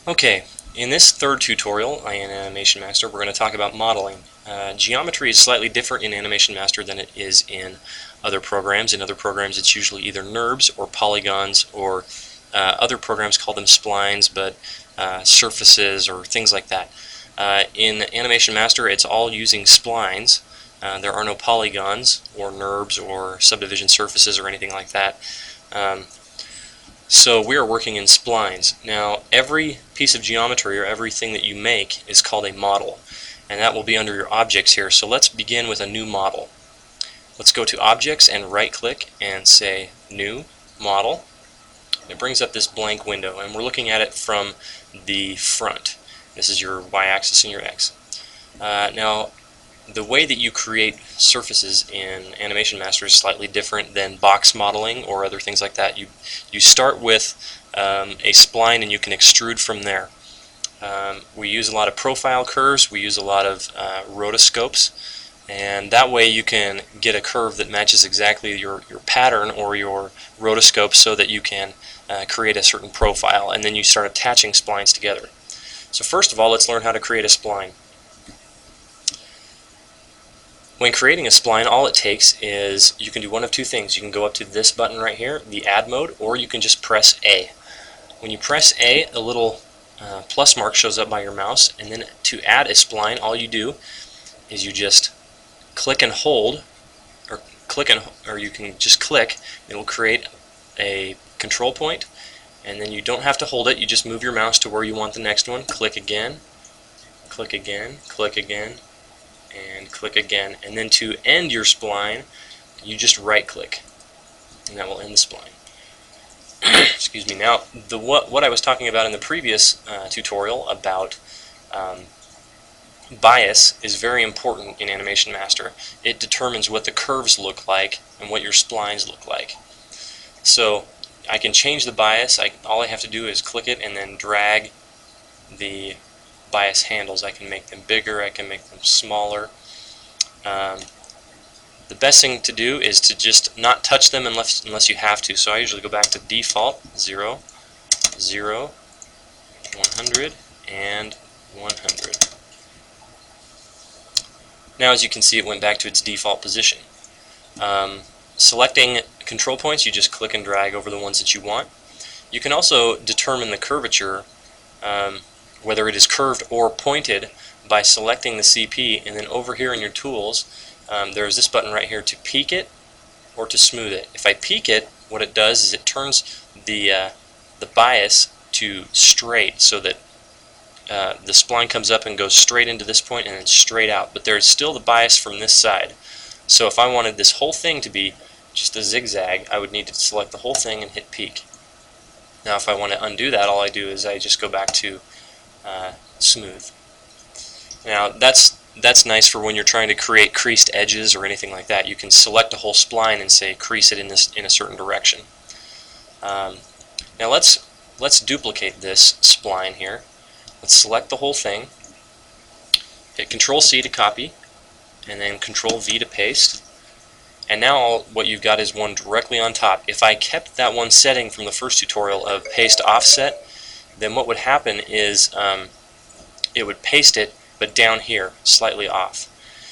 Okay, in this third tutorial in Animation Master, we're going to talk about modeling. Geometry is slightly different in Animation Master than it is in other programs. In other programs, it's usually either NURBS or polygons, or other programs call them splines, but surfaces or things like that. In Animation Master, it's all using splines. There are no polygons or NURBS or subdivision surfaces or anything like that. So we are working in splines. Now, every piece of geometry or everything that you make is called a model, and that will be under your objects here. So let's begin with a new model. Let's go to objects and right click and say new model. It brings up this blank window, and we're looking at it from the front. This is your y-axis and your x. Now, the way that you create surfaces in Animation Master is slightly different than box modeling or other things like that. You start with a spline and you can extrude from there. We use a lot of profile curves, we use a lot of rotoscopes, and that way you can get a curve that matches exactly your pattern or your rotoscope so that you can create a certain profile, and then you start attaching splines together. So first of all, let's learn how to create a spline. When creating a spline, all it takes is, you can do one of two things. You can go up to this button right here, the add mode, or you can just press A. When you press A, a little plus mark shows up by your mouse, and then to add a spline, all you do is you just click and hold, or you can just click. It will create a control point, and then you don't have to hold it. You just move your mouse to where you want the next one. Click again, click again, click again, and click again. And then to end your spline, you just right click, and that will end the spline. Excuse me. Now, what I was talking about in the previous tutorial about bias is very important in Animation Master. It determines what the curves look like and what your splines look like. So I can change the bias. All I have to do is click it and then drag the bias handles. I can make them bigger, I can make them smaller. The best thing to do is to just not touch them unless you have to. So I usually go back to default, 0, 0, 100, and 100. Now, as you can see, it went back to its default position. Selecting control points, you just click and drag over the ones that you want. You can also determine the curvature, whether it is curved or pointed, by selecting the CP, and then over here in your tools, there's this button right here to peak it or to smooth it. If I peak it, what it does is it turns the bias to straight, so that the spline comes up and goes straight into this point and then straight out, but there's still the bias from this side. So if I wanted this whole thing to be just a zigzag, I would need to select the whole thing and hit peak. Now, if I want to undo that, all I do is I just go back to smooth. Now, that's nice for when you're trying to create creased edges or anything like that. You can select a whole spline and say crease it in a certain direction. Now let's duplicate this spline here. Let's select the whole thing, hit Control C to copy, and then Control V to paste. And now what you've got is one directly on top. If I kept that one setting from the first tutorial of paste offset, then what would happen is it would paste it, but down here, slightly off.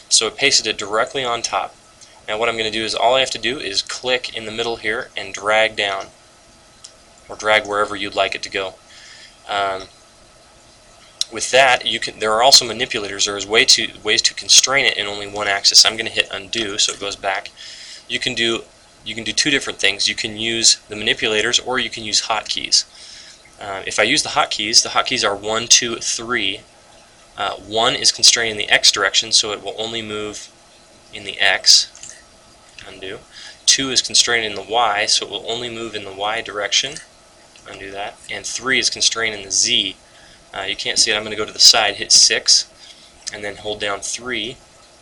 So it pasted it directly on top. Now what I'm going to do is, all I have to do is click in the middle here and drag down, or drag wherever you'd like it to go. With that, there are also manipulators. There is ways to constrain it in only one axis. I'm going to hit undo so it goes back. You can do two different things. You can use the manipulators, or you can use hotkeys. If I use the hotkeys are 1, 2, 3. 1 is constrained in the X direction, so it will only move in the X. Undo. 2 is constrained in the Y, so it will only move in the Y direction. Undo that. And 3 is constrained in the Z. You can't see it. I'm going to go to the side, hit 6, and then hold down 3,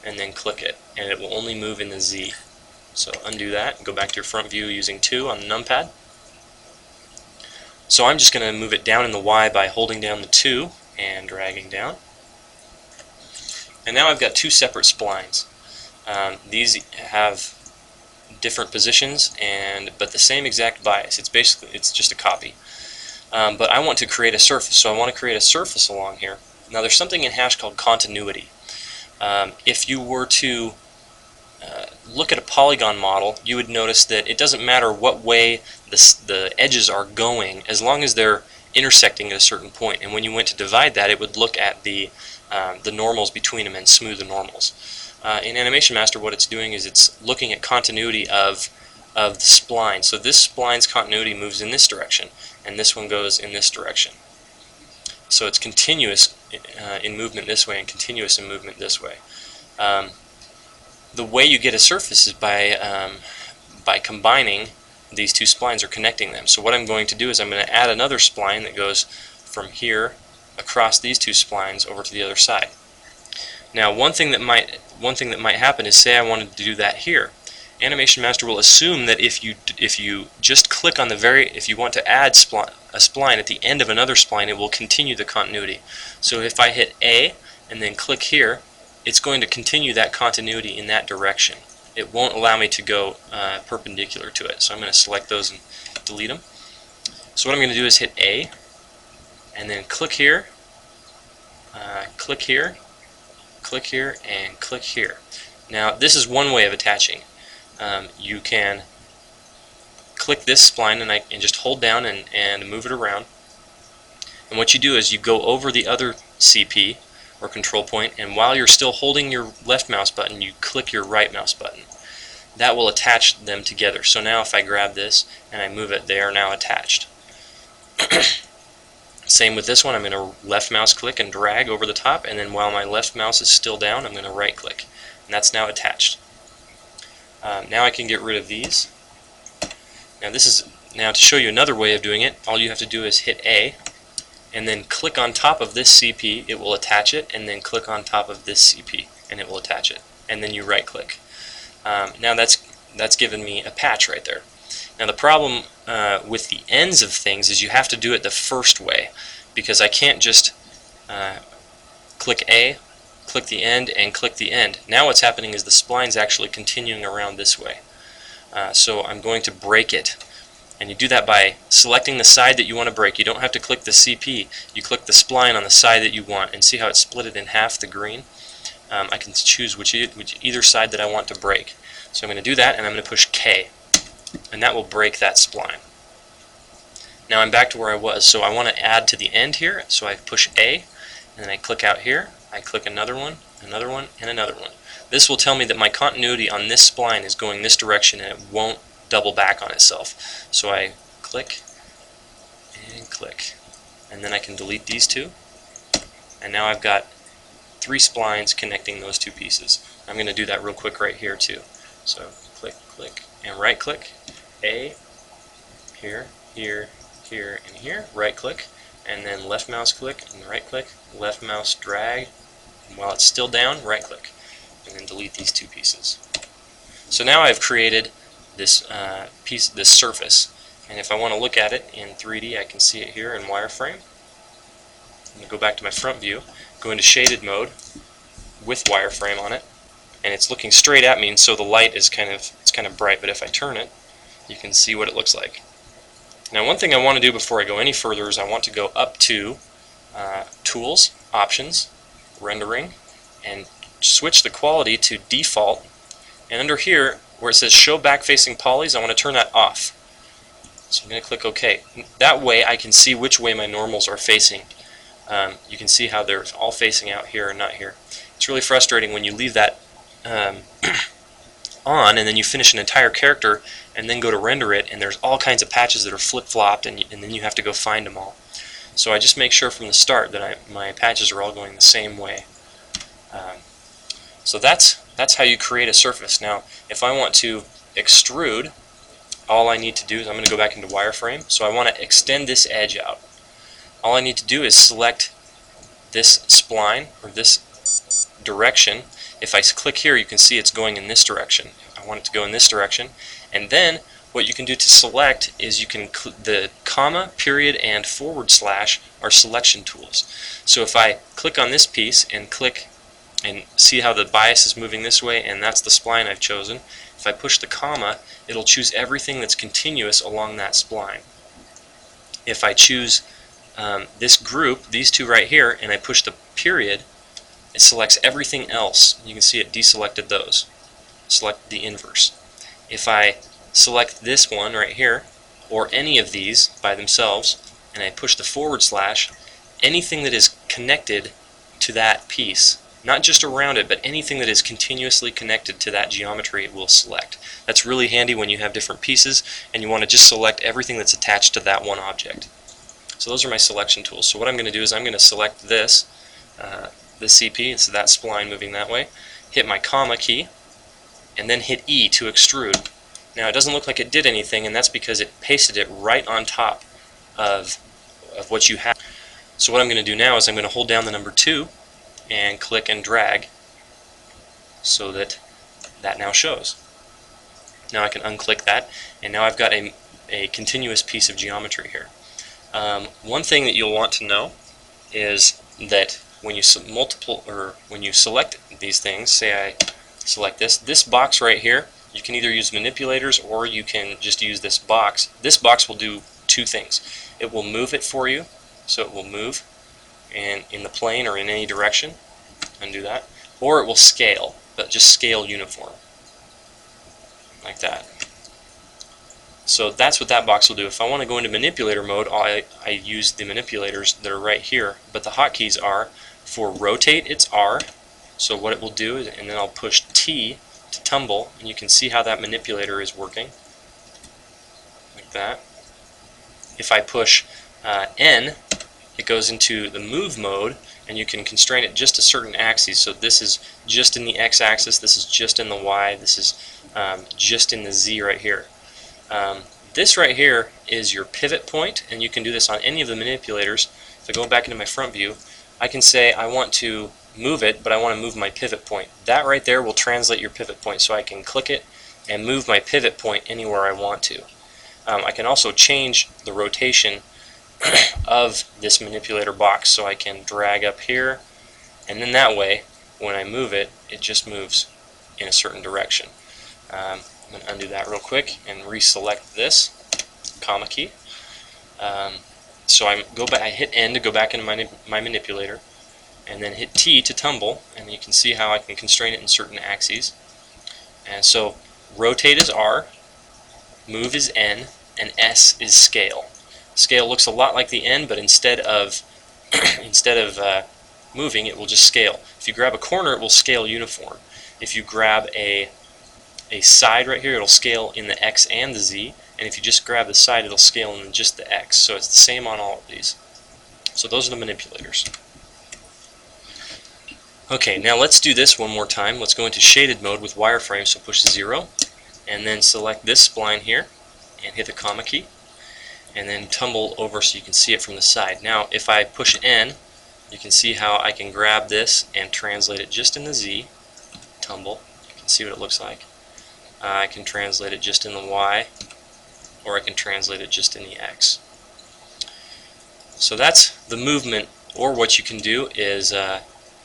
and then click it, and it will only move in the Z. So undo that, and go back to your front view using 2 on the numpad. So I'm just going to move it down in the Y by holding down the 2 and dragging down. And now I've got two separate splines. These have different positions, but the same exact bias. It's just a copy. but I want to create a surface, so I want to create a surface along here. Now there's something in Hash called continuity. If you were to look at a polygon model, you would notice that it doesn't matter what way the edges are going, as long as they're intersecting at a certain point. And when you went to divide that, it would look at the normals between them and smooth the normals. In Animation Master, what it's doing is it's looking at continuity of the spline. So this spline's continuity moves in this direction, and this one goes in this direction. So it's continuous in movement this way and continuous in movement this way. The way you get a surface is by combining these two splines or connecting them. So what I'm going to do is I'm going to add another spline that goes from here across these two splines over to the other side. Now one thing that might happen is, say I wanted to do that here. Animation Master will assume that if you just click on if you want to add a spline at the end of another spline, it will continue the continuity. So if I hit A and then click here, it's going to continue that continuity in that direction. It won't allow me to go perpendicular to it. So I'm going to select those and delete them. So what I'm going to do is hit A and then click here, click here, click here, and click here. Now this is one way of attaching. You can click this spline and just hold down and move it around. And what you do is you go over the other CP or control point, and while you're still holding your left mouse button, you click your right mouse button. That will attach them together. So now if I grab this and I move it, they are now attached. Same with this one. I'm going to left mouse click and drag over the top, and then while my left mouse is still down, I'm going to right click, and that's now attached. Now I can get rid of these. Now to show you another way of doing it, all you have to do is hit A and then click on top of this CP, it will attach it, and then click on top of this CP and it will attach it, and then you right click. Now that's given me a patch right there. Now the problem with the ends of things is you have to do it the first way, because I can't just click A, click the end, and click the end. Now what's happening is the spline's actually continuing around this way. So I'm going to break it. And you do that by selecting the side that you want to break. You don't have to click the CP. You click the spline on the side that you want, and see how it split it in half, the green? I can choose either side that I want to break. So I'm going to do that, and I'm going to push K, and that will break that spline. Now I'm back to where I was, so I want to add to the end here, so I push A, and then I click out here, I click another one, and another one. This will tell me that my continuity on this spline is going this direction, and it won't double back on itself. So I click and click, and then I can delete these two, and now I've got 3 splines connecting those two pieces. I'm going to do that real quick right here too. So click, click, and right click, A, here, here, here, and here, right click, and then left mouse click and right click, left mouse drag, and while it's still down, right click, and then delete these two pieces. So now I've created this this surface, and if I want to look at it in 3D, I can see it here in wireframe. I'm going to go back to my front view, go into shaded mode with wireframe on it, and it's looking straight at me, and so the light is kind of bright. But if I turn it, you can see what it looks like. Now, one thing I want to do before I go any further is I want to go up to Tools, Options, Rendering, and switch the quality to default. And under here, where it says Show Back-Facing Polys, I want to turn that off. So I'm going to click OK. That way I can see which way my normals are facing. You can see how they're all facing out here and not here. It's really frustrating when you leave that on and then you finish an entire character and then go to render it, and there's all kinds of patches that are flip-flopped, and then you have to go find them all. So I just make sure from the start that my patches are all going the same way. So that's how you create a surface. Now, if I want to extrude, all I need to do is I'm going to go back into wireframe. So I want to extend this edge out. All I need to do is select this spline, or this direction. If I click here, you can see it's going in this direction. I want it to go in this direction. And then what you can do to select is you can the comma, period, and forward slash are selection tools. So if I click on this piece and click and see how the bias is moving this way, and that's the spline I've chosen. If I push the comma, it'll choose everything that's continuous along that spline. If I choose this group, these two right here, and I push the period, it selects everything else. You can see it deselected those. Select the inverse. If I select this one right here, or any of these by themselves, and I push the forward slash, anything that is connected to that piece, not just around it, but anything that is continuously connected to that geometry, it will select. That's really handy when you have different pieces and you want to just select everything that's attached to that one object. So those are my selection tools. So what I'm going to do is I'm going to select this, the CP, so that spline moving that way, hit my comma key, and then hit E to extrude. Now it doesn't look like it did anything, and that's because it pasted it right on top of what you have. So what I'm going to do now is I'm going to hold down the number 2 and click and drag so that that now shows. Now I can unclick that, and now I've got a continuous piece of geometry here. One thing that you'll want to know is that when you select these things, say I select this box right here, you can either use manipulators or you can just use this box. This box will do two things. It will move it for you, so it will move in the plane or in any direction, undo that, or it will scale, but just scale uniform, like that. So that's what that box will do. If I want to go into manipulator mode, I use the manipulators that are right here, but the hotkeys are, for rotate it's R, so what it will do is, and then I'll push T to tumble, and you can see how that manipulator is working, like that. If I push N, it goes into the move mode, and you can constrain it just to certain axes. So this is just in the x-axis, this is just in the y, this is just in the z right here. This right here is your pivot point, and you can do this on any of the manipulators. If I go back into my front view, I can say I want to move it, but I want to move my pivot point. That right there will translate your pivot point, so I can click it and move my pivot point anywhere I want to. I can also change the rotation of this manipulator box, so I can drag up here, and then that way when I move it, it just moves in a certain direction. I'm going to undo that real quick and reselect this comma key. So I hit N to go back into my manipulator, and then hit T to tumble, and you can see how I can constrain it in certain axes. And so rotate is R, move is N, and S is scale. Scale looks a lot like the N, but instead of moving, it will just scale. If you grab a corner, it will scale uniform. If you grab a side right here, it'll scale in the X and the Z, and if you just grab the side, it'll scale in just the X. So it's the same on all of these. So those are the manipulators. Okay, now let's do this one more time. Let's go into shaded mode with wireframe, so push 0, and then select this spline here, and hit the comma key, and then tumble over so you can see it from the side. Now if I push N, you can see how I can grab this and translate it just in the Z, tumble, you can see what it looks like. I can translate it just in the Y, or I can translate it just in the X. So that's the movement, or what you can do is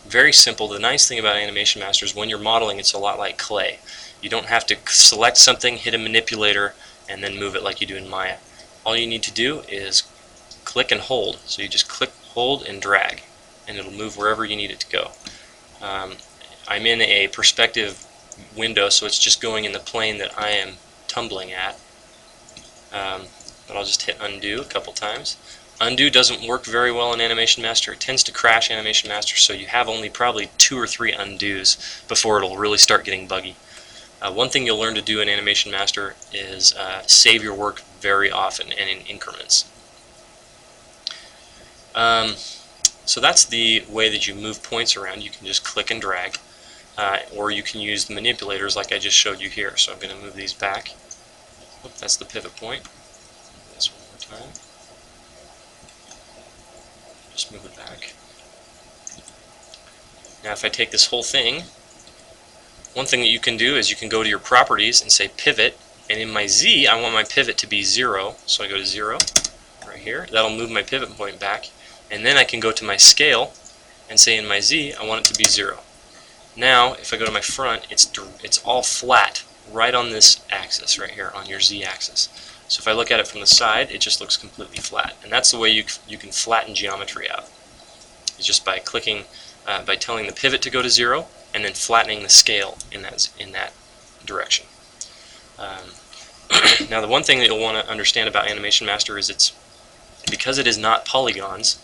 very simple. The nice thing about Animation Master is when you're modeling, it's a lot like clay. You don't have to select something, hit a manipulator, and then move it like you do in Maya. All you need to do is click and hold. So you just click, hold, and drag, and it'll move wherever you need it to go. I'm in a perspective window, so it's just going in the plane that I am tumbling at. But I'll just hit undo a couple times. Undo doesn't work very well in Animation Master. It tends to crash Animation Master, so you have only probably 2 or 3 undos before it'll really start getting buggy. One thing you'll learn to do in Animation Master is save your work very often and in increments. So that's the way that you move points around. You can just click and drag, or you can use the manipulators like I just showed you here. So I'm going to move these back. Oop, that's the pivot point. This one more time. Just move it back. Now if I take this whole thing, one thing that you can do is you can go to your properties and say pivot, and in my Z I want my pivot to be 0, so I go to 0 right here. That'll move my pivot point back, and then I can go to my scale and say in my Z I want it to be 0. Now if I go to my front, it's all flat right on this axis right here, on your Z axis. So if I look at it from the side, it just looks completely flat. And that's the way you can flatten geometry out. It's just by clicking, by telling the pivot to go to 0, and then flattening the scale in that direction. Now the one thing that you'll want to understand about Animation Master is because it is not polygons,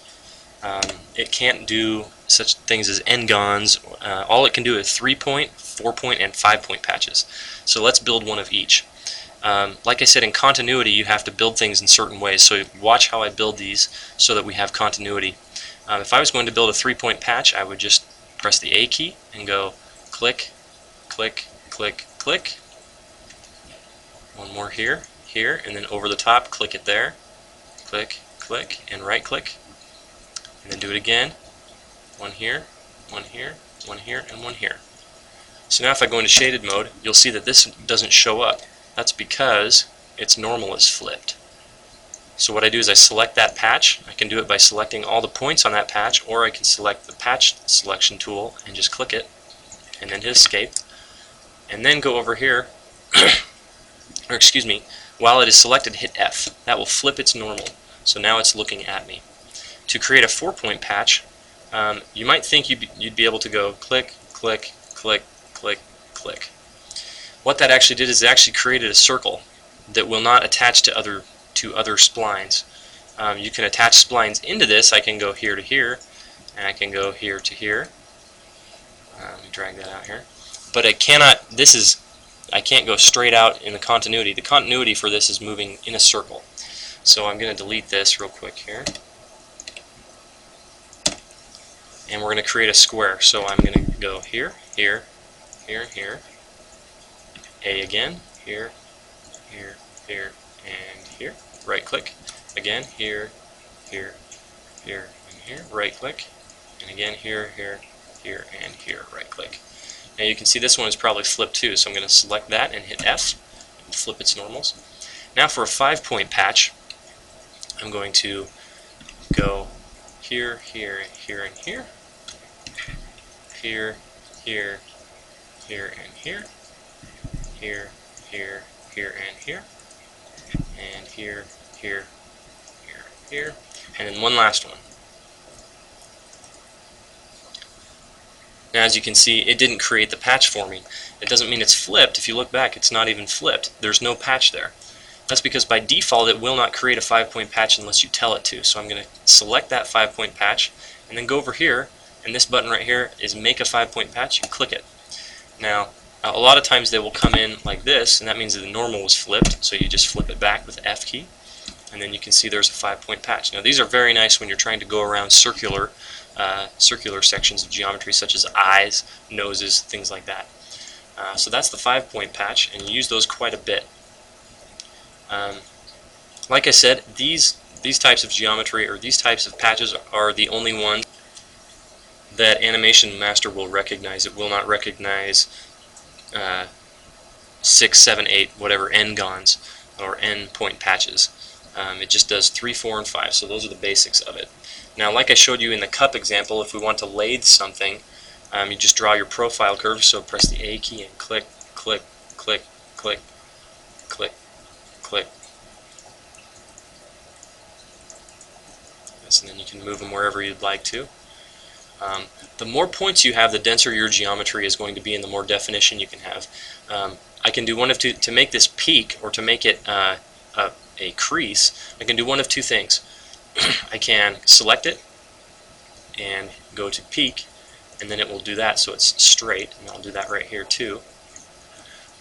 it can't do such things as n-gons. All it can do is 3-point, 4-point, and 5-point patches. So let's build one of each. Like I said, in continuity you have to build things in certain ways, so watch how I build these so that we have continuity. If I was going to build a 3-point patch, I would just press the A key and go click, click, click, click. One more here, here, and then over the top, click it there, click, click, and right click, and then do it again. One here, one here, one here, and one here. So now if I go into shaded mode, you'll see that this doesn't show up. That's because its normal is flipped. So what I do is I select that patch. I can do it by selecting all the points on that patch, or I can select the patch selection tool and just click it, and then hit escape, and then go over here, or excuse me, while it is selected, hit F. That will flip its normal. So now it's looking at me. To create a 4-point patch, you might think you'd be able to go click, click, click, click, click. What that actually did is it actually created a circle that will not attach to other splines. You can attach splines into this. I can go here to here, and I can go here to here. Let me drag that out here. But I can't go straight out in the continuity. The continuity for this is moving in a circle. So I'm going to delete this real quick here. And we're going to create a square. So I'm going to go here, here, here, here. A again, here, here, here, and here. Right click. Again, here, here, here, and here. Right click. And again, here, here, here, and here. Right click. Now you can see this one is probably flipped too, so I'm going to select that and hit F and flip its normals. Now for a 5-point patch, I'm going to go here, here, here, and here. Here, here, here, and here. Here, here, here, and here. And here, here, here, here. And then one last one. Now as you can see, it didn't create the patch for me. It doesn't mean it's flipped. If you look back, it's not even flipped. There's no patch there. That's because by default it will not create a 5-point patch unless you tell it to. So I'm going to select that 5-point patch and then go over here, and this button right here is make a 5-point patch. You click it. Now a lot of times they will come in like this, and that means that the normal was flipped, so you just flip it back with the F key, and then you can see there's a 5-point patch. Now these are very nice when you're trying to go around circular sections of geometry, such as eyes, noses, things like that. So that's the 5-point patch, and you use those quite a bit. Like I said, these types of geometry, or these types of patches, are the only ones that Animation Master will recognize. It will not recognize 6, 7, 8, whatever n-gons or n-point patches. It just does 3, 4, and 5, so those are the basics of it. Now, like I showed you in the cup example, if we want to lathe something, you just draw your profile curve, so press the A key and click, click, click, click, click, click. And then you can move them wherever you'd like to. The more points you have, the denser your geometry is going to be, and the more definition you can have. I can do one of two to make this peak, or to make it a crease. I can do one of two things. I can select it and go to peak, and then it will do that so it's straight, and I'll do that right here too.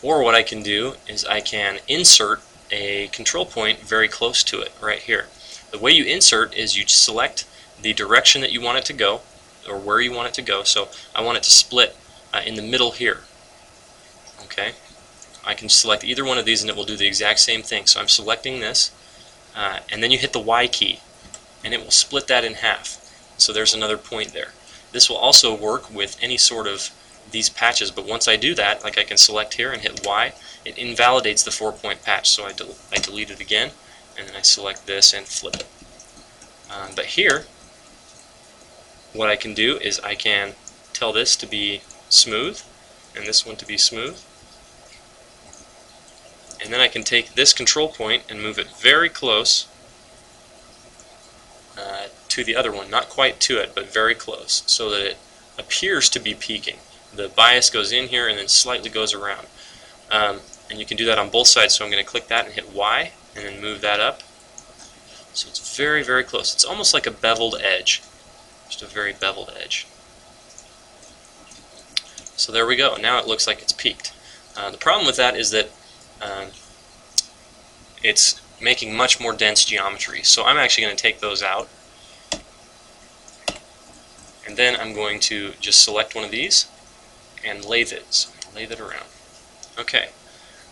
Or what I can do is I can insert a control point very close to it right here. The way you insert is you select the direction that you want it to go, or where you want it to go. So I want it to split in the middle here. Okay, I can select either one of these and it will do the exact same thing. So I'm selecting this, and then you hit the Y key, and it will split that in half. So there's another point there. This will also work with any sort of these patches, but once I do that, like I can select here and hit Y, it invalidates the 4-point patch. So I delete it again, and then I select this and flip it. But here, what I can do is I can tell this to be smooth and this one to be smooth, And then I can take this control point and move it very close to the other one, not quite to it, but very close, so that it appears to be peaking. The bias goes in here and then slightly goes around. And you can do that on both sides, so I'm going to click that and hit Y and then move that up. So it's very, very close. It's almost like a beveled edge, just a very beveled edge. So there we go. Now it looks like it's peaked. The problem with that is that it's making much more dense geometry. So I'm actually going to take those out. And then I'm going to just select one of these and lathe it. So lathe it around. Okay,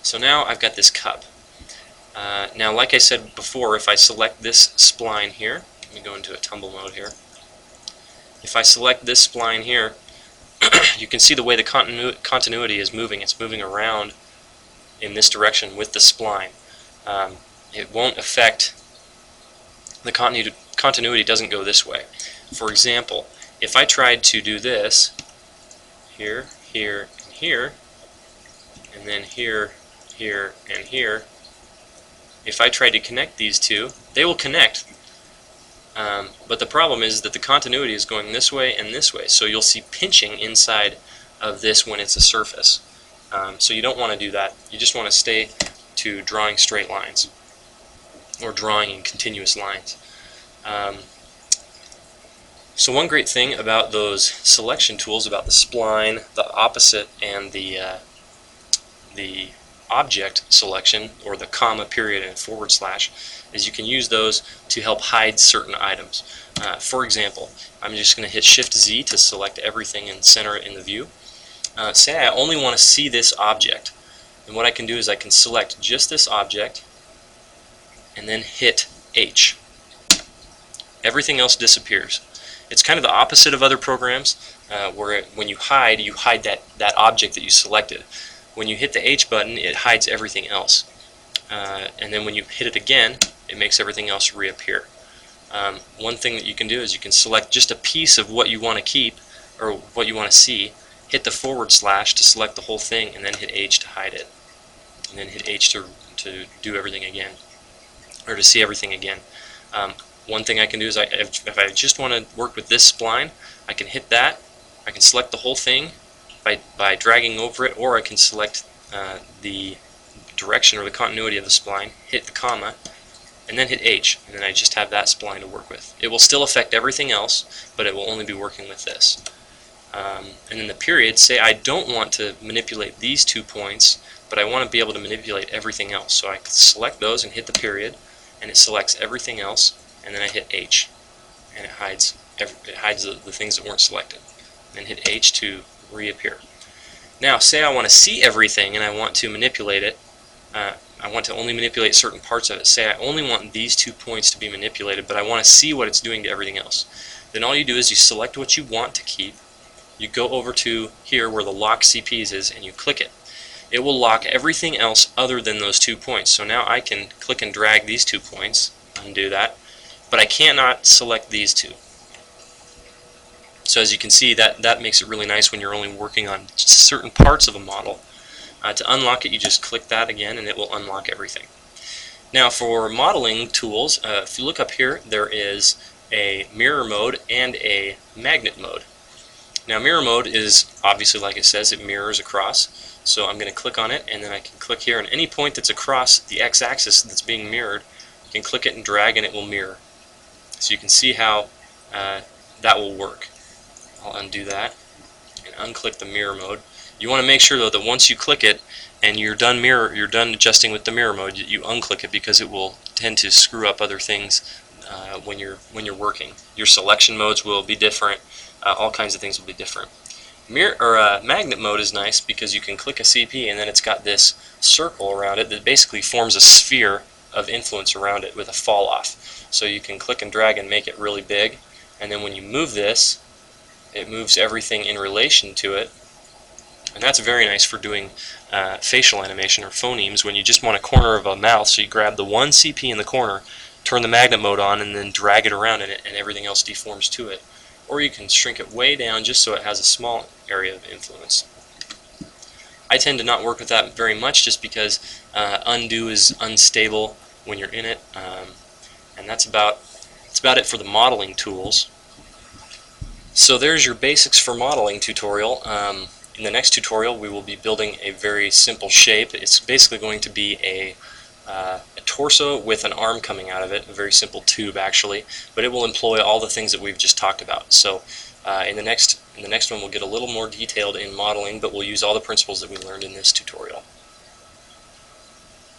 so now I've got this cup. Now, like I said before, if I select this spline here, let me go into a tumble mode here. If I select this spline here, you can see the way the continuity is moving. It's moving around in this direction with the spline. It won't affect the continuity. Doesn't go this way. For example, if I tried to do this here, here, and here, and then here, here, and here, if I tried to connect these two, they will connect. But the problem is that the continuity is going this way and this way, so you'll see pinching inside of this when it's a surface. So you don't want to do that. You just want to stay to drawing straight lines or drawing in continuous lines. So one great thing about those selection tools, about the spline, the opposite, and the object selection, or the comma, period, and forward slash, is you can use those to help hide certain items. For example, I'm just going to hit Shift Z to select everything and center it in the view. Say I only want to see this object, and what I can do is I can select just this object and then hit H. Everything else disappears. It's kind of the opposite of other programs, where when you hide that object that you selected. When you hit the H button, it hides everything else. And then when you hit it again, it makes everything else reappear. One thing that you can do is you can select just a piece of what you want to keep, or what you want to see, hit the forward slash to select the whole thing, and then hit H to hide it. And then hit H to do everything again, or to see everything again. One thing I can do is if I just want to work with this spline, I can hit that. I can select the whole thing by dragging over it, or I can select the direction or the continuity of the spline, hit the comma, and then hit H, and then I just have that spline to work with. It will still affect everything else, but it will only be working with this. And then the period, say I don't want to manipulate these 2 points, but I want to be able to manipulate everything else. So I can select those and hit the period, and it selects everything else, and then I hit H, and it hides the things that weren't selected. Then hit H to reappear. Now, say I want to see everything and I want to manipulate it. I want to only manipulate certain parts of it. Say I only want these 2 points to be manipulated, but I want to see what it's doing to everything else. Then all you do is you select what you want to keep. You go over to here where the lock CPs is, and you click it. It will lock everything else other than those 2 points. So now I can click and drag these 2 points, undo that, but I cannot select these two. So as you can see, that makes it really nice when you're only working on certain parts of a model. To unlock it, you just click that again, and it will unlock everything. Now for modeling tools, if you look up here, there is a mirror mode and a magnet mode. Now mirror mode is obviously, like it says, it mirrors across. So I'm going to click on it, and then I can click here, and any point that's across the x-axis that's being mirrored, you can click it and drag, and it will mirror. So you can see how that will work. I'll undo that and unclick the mirror mode. You want to make sure though that once you click it and you're done adjusting with the mirror mode, you unclick it, because it will tend to screw up other things when you're working. Your selection modes will be different. All kinds of things will be different. Magnet mode is nice because you can click a CP and then it's got this circle around it that basically forms a sphere of influence around it with a fall off. So you can click and drag and make it really big, and then when you move this, it moves everything in relation to it. And that's very nice for doing facial animation or phonemes, when you just want a corner of a mouth. So you grab the one CP in the corner, turn the magnet mode on, and then drag it around in it, and everything else deforms to it. Or you can shrink it way down just so it has a small area of influence. I tend to not work with that very much just because undo is unstable when you're in it, and that's about it for the modeling tools. So there's your basics for modeling tutorial. In the next tutorial we will be building a very simple shape. It's basically going to be a torso with an arm coming out of it, a very simple tube actually, but it will employ all the things that we've just talked about. So in the next one we'll get a little more detailed in modeling, but we'll use all the principles that we learned in this tutorial.